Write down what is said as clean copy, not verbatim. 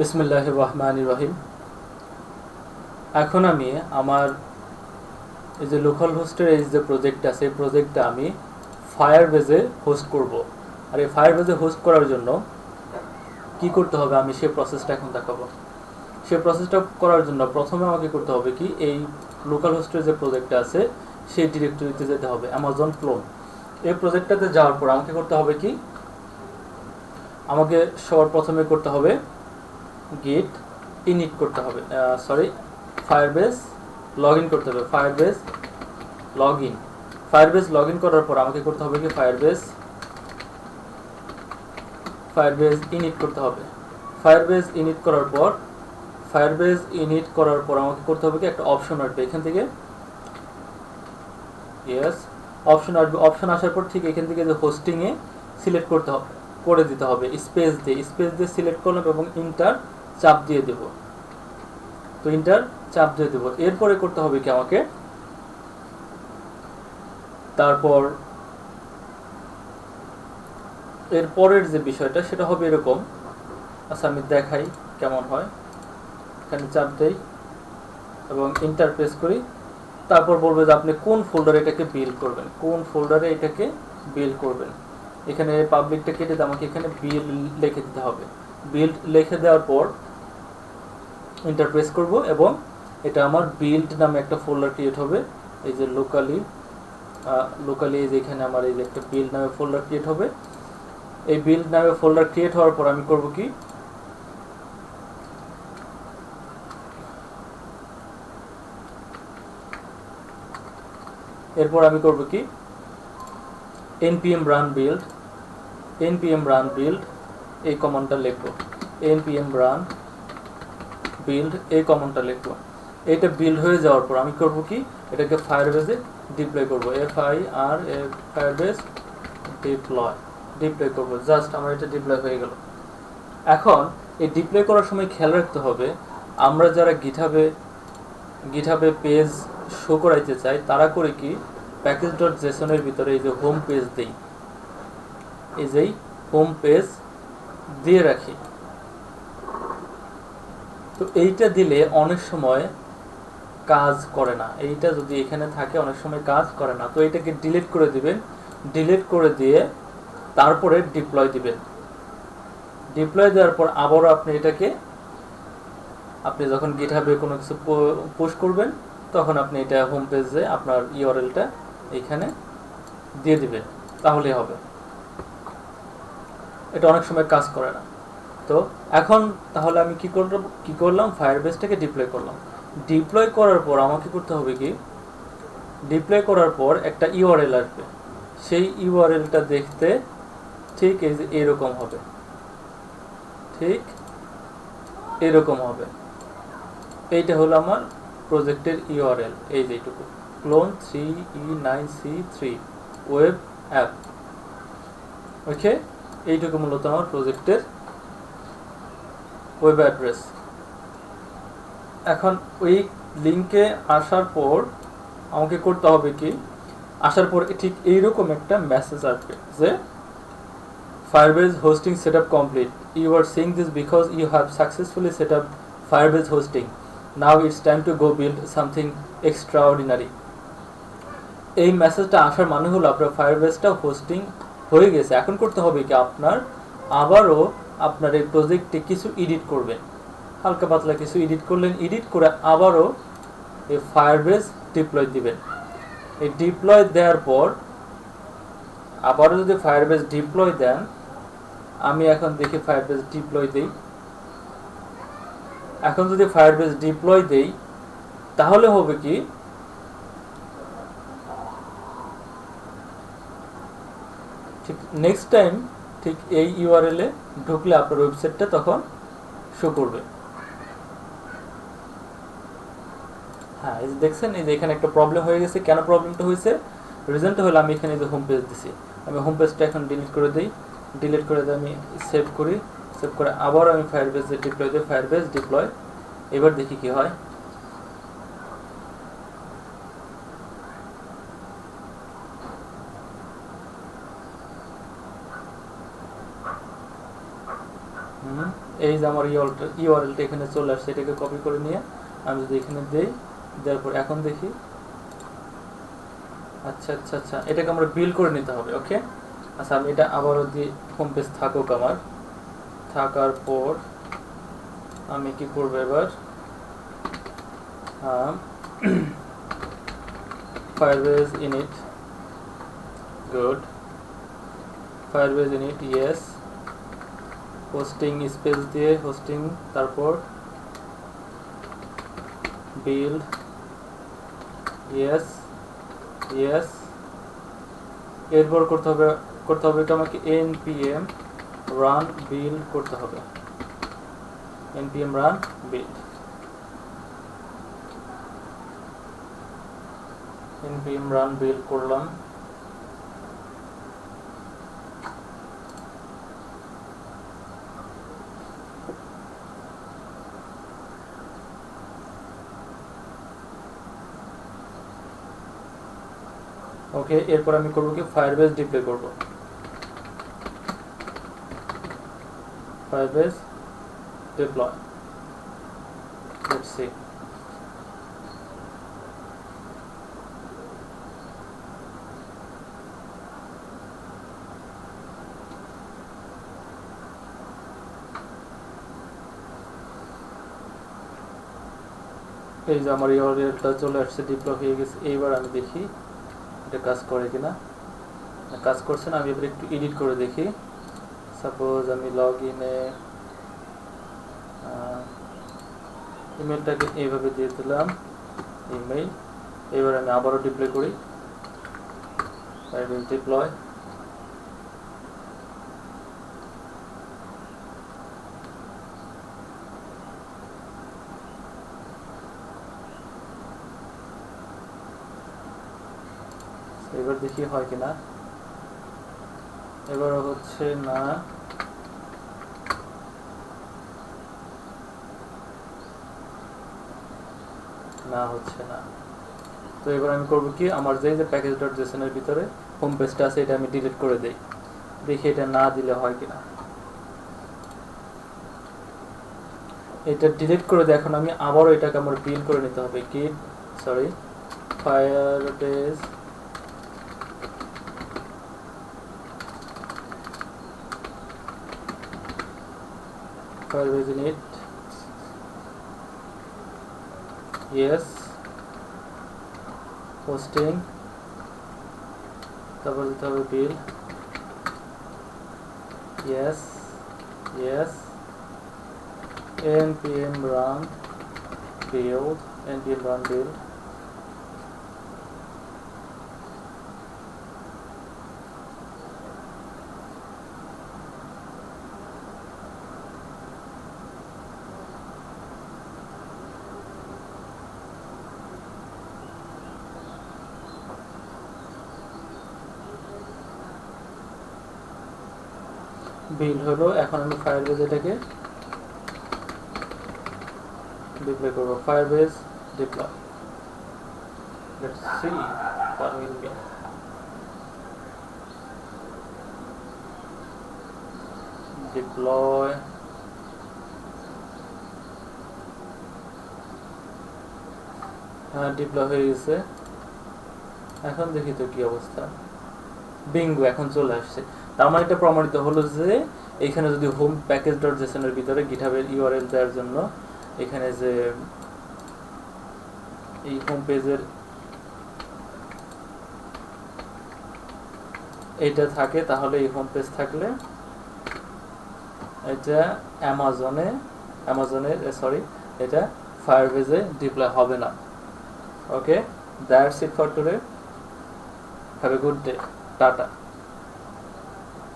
বিসমিল্লাহির রহমানির রহিম। এখন আমি আমার এই যে লোকাল হোস্টের এই যে প্রজেক্টটা আছে, এই প্রজেক্টটা আমি ফায়ারবেজে হোস্ট করব। আর এই ফায়ারবেজে হোস্ট করার জন্য কি করতে হবে আমি সেই প্রসেসটা এখন দেখাবো। সেই প্রসেসটা করার জন্য প্রথমে আমাকে করতে হবে কি, এই লোকাল হোস্টের যে প্রজেক্টটা আছে সেই ডিরেক্টরিতে যেতে হবে, অ্যামাজন ক্লোন। এই প্রজেক্টটাতে যাওয়ার পর আমাকে করতে হবে কি, আমাকে সবার প্রথমে করতে হবে গিট ইনিট করতে হবে, ফায়ারবেজ লগ ইন করতে হবে। ফায়ারবেজ লগ ইন করার পর আমাকে করতে হবে কি, ফায়ারবেজ ইনিট করতে হবে। ফায়ারবেজ ইনিট করার পর আমাকে করতে হবে কি, একটা অপশন আসবে এখান থেকে, অপশন আসার পর ঠিক এখান থেকে যে হোস্টিংয়ে সিলেক্ট করতে হবে, করে দিতে হবে স্পেস দিয়ে সিলেক্ট করলাম এবং ইন্টার চাপ দিয়ে দেব। তো ইন্টার চাপ দিয়ে দেব। এরপরে করতে হবে কি আমাকে, তারপর এরপরের যে বিষয়টা সেটা হবে এরকম। আচ্ছা আমি দেখাই কেমন হয়। এখানে চাপ দেই এবং ইন্টার প্রেস করি। তারপর বলবে যে আপনি কোন ফোল্ডারে এটাকে বিল্ড করবেন। এখানে পাবলিকটা কেটে দিয়ে আমাকে এখানে বিল্ড লিখে দিতে হবে। বিল্ড লিখে দেওয়ার পর ইন্টার প্রেস করব এবং এটা আমার বিল্ড নামে একটা ফোল্ডার ক্রিয়েট হবে। এই যে লোকালি এই যে এখানে আমার এই যে একটা বিল্ড নামে ফোল্ডার ক্রিয়েট হবে। এই বিল্ড নামে ফোল্ডার ক্রিয়েট হওয়ার পর আমি করব কি, এরপর আমি করব কি, npm run build এই কমান্ডটা লিখবো। npm run build এই কমান্ডটা লিখবো। এটা বিল্ড হয়ে যাওয়ার পর আমি করব কি, এটাকে ফায়ারবেজে ডিপ্লয় করব। ফায়ারবেজ ডিপ্লয় করব। জাস্ট আমার এটা ডিপ্লয় হয়ে গেল। এখন এই ডিপ্লয় করার সময় খেয়াল রাখতে হবে, আমরা যারা গিটহাবে পেজ শো করাইতে চাই তারা করে কি, package.json এর ভিতরে এই যে হোম পেজ দেই, এই যে হোম পেজ দিয়ে রাখি। তো এইটা দিলে অনেক সময় কাজ করে না, এইটা যদি এখানে থাকে অনেক সময় কাজ করে না। তো এটাকে ডিলিট করে দিবেন। ডিলিট করে দিয়ে তারপরে ডিপ্লয় দিবেন। ডিপ্লয় দেওয়ার পর আবারও আপনি যখন গিটহাবে কোনো কিছু পুশ করবেন তখন আপনি এটা হোম পেজে আপনার ইউআরএলটা এইখানে দিয়ে দিবেন, তাহলেই হবে। এটা অনেক সময় কাজ করে না। তো এখন তাহলে আমি কি করলাম, ফায়ারবেজটাকে ডিপ্লয় করলাম। ডিপ্লয় করার পর আমাকে করতে হবে কি, ডিপ্লয় করার পর একটা ইউআরএল আসবে। সেই ইউআরএলটা দেখতে ঠিক এরকম হবে, এইটা হলো আমার প্রজেক্টের ইউআরএল। এই যেটুকু ক্লোন 3e9c3 ওয়েব অ্যাপ। ওকে, এইটুকু মূলত আমার প্রজেক্টের ওয়েব অ্যাড্রেস। এখন ওই লিঙ্কে আসার পর আমাকে করতে হবে কি, আসার পর ঠিক এইরকম একটা মেসেজ আসবে যে Firebase hosting setup complete. You are seeing this because you have successfully set up Firebase hosting. Now it's time to go build something extraordinary. এই মেসেজটা আসার মানে হলো আপনার ফায়ারবেজটা হোস্টিং হয়ে গেছে। এখন করতে হবে কি, আবারও আপনার এই প্রজেক্টে কিছু এডিট করবেন, হালকা পাতলা কিছু এডিট করলেন। এডিট করে আবারও এই ফায়ারবেজ ডিপ্লয় দিবেন। এই ডিপ্লয় দেওয়ার পর আবারও যদি ফায়ারবেজ ডিপ্লয় দেন, আমি এখন দেখি ফায়ারবেজ ডিপ্লয় দেই। এখন যদি ফায়ারবেজ ডিপ্লয় দেই তাহলে হবে কি, ঠিক নেক্সট টাইম ঠিক এই ইউআরএল এ ঢুকলে আপনার ওয়েবসাইটটা তখন শো করবে। হ্যাঁ, এই যে দেখছেন, এই যে এখানে একটা প্রবলেম হয়ে গেছে। কেন প্রবলেমটা হয়েছে, রিজনটা হলো আমি এখানে যে হোম পেজ দিছি, আমি হোম পেজটা এখন ডিলিট করে দিই। আমি সেভ করে আবার আমি ফায়ারবেজে ডিপ্লয় দিই। ফায়ারবেজ ডিপ্লয়, এবার দেখি কি হয়। এই যে আমার ইউআরএলটা এখানে চলে আসছে, এটাকে কপি করে নিয়ে আমি যদি এখানে দেই, দেওয়ার পর এখন দেখি, আচ্ছা আচ্ছা আচ্ছা, এটাকে আমরা বিল করে নিতে হবে। ওকে, আচ্ছা আমি এটা আবারও দিই, হোম পেজ থাকুক আমার, থাকার পর আমি কি করব এবার, Firebase init, good, Firebase init, yes, hosting space দিয়ে হোস্টিং, তারপর বিল্ড, ইয়েস ইয়েস, এরপর করতে হবে এটা আমাকে npm run build করতে হবে, npm run build, npm run build করলাম। ওকে, এরপর আমি করব কি, ফায়ারবেস ডিপ্লয় করব, ফায়ারবেস ডিপ্লয়, লেটস সি। এই যে আমার ইউআরএলটা চলে আসছে, ডিপ্লয় হয়ে গেছে। এইবার আমি দেখি এটা কাজ করে কিনা, কাজ করছে না। আমি এবার একটু এডিট করে দেখি। সাপোজ আমি লগ ইনে ইমেলটাকে এইভাবে দিয়ে দিলাম, ইমেল। এবার আমি আবারও ডিপ্লয় করি, ফায়ারবেস ডিপ্লয়, এবার দেখি হয় কিনা, এবার হচ্ছে না, না হচ্ছে না। তো এবার আমি করবো কি, আমার যে প্যাকেজ ডট জেসন এর ভিতরে হোম পেজটা আছে এটা আমি ডিলিট করে দেই, দেখি এটা না দিলে হয় কিনা। এটা ডিলিট করে দিই। এখন আমি আবারও এটাকে আমার বিল করে নিতে হবে, গিট sorry Firebase Firebase init, yes, hosting, তারপর দিতে হবে bill, yes yes, npm run build, npm run build, বিল হলো। এখন আমি ফায়ারবেস এটাকে ডিপ্লয় করব, Firebase deploy, let's see what will be, deploy, হ্যাঁ ডিপ্লয় হয়ে গেছে। এখন দেখি তো কি অবস্থা, বিঙ্গো এখন চলে আসছে। তার মানে এটা প্রমাণিত হলো যে এখানে যদি হোম প্যাকেজ ডট জেসন এর ভিতরে গিটহাবের ইউআরএল দেওয়ার জন্য এখানে যে এই হোম পেজের এইটা থাকে, তাহলে এই হোম পেজ থাকলে এটা অ্যামাজনের সরি এটা ফায়ারবেসে ডিপ্লয় হবে না। Okay, that's it for today, have a good day, tata.